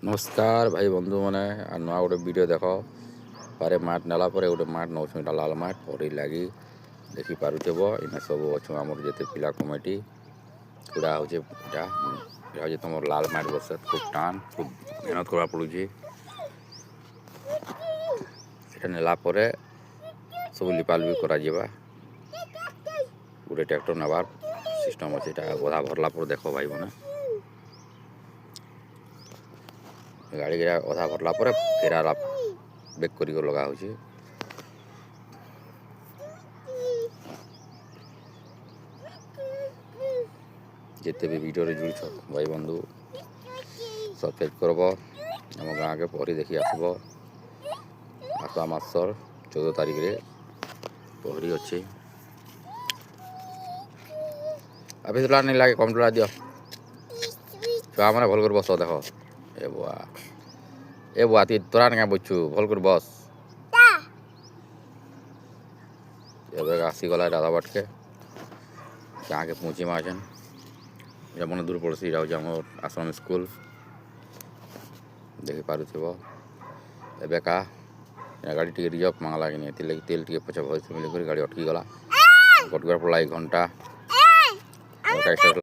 नमस्कार भाई बंधु मैंने नुआ गोटे वीडियो देख पारे माठ नेला गोटे माठ नौ लाल माठ परी लगी देखिपुव इन सब अच्छे आम जिते पिला कमिटी पूरा हूँ तुम लाल माठ बस खूब टाण खूब मेहनत करा पड़ुची नेला सब लिपाल भी करा गोटे ट्रैक्टर नबार सिस्टम अच्छे गधा भरला देख भाई मैंने गाड़ी गिरा अधा भरला फेराला बेक कर लगा हो जिते भी वीडियो जुड़ भाई बंधु सब्सक्राइब करब आम गाँ के पहरी देखी आसब आसवा मासर 14 तारिख रे पहरी अच्छे अभी तो नहीं लगे कम टोला दियो छुआ मैंने भल कर बस देख ए बुआ ती तोरा क्या बुझु भल कर बस एवं आसीगला राधा बाट के गाँ के पहुँची माचन मन दूर पड़ोसी आम आश्रम स्कूल देखिपुव एवं गाड़ी टी रिजर्व मांगला कि नहीं तेल टी पचा भर मिल गाड़ी अटकी गला कटुआ पड़ा 1 घंटा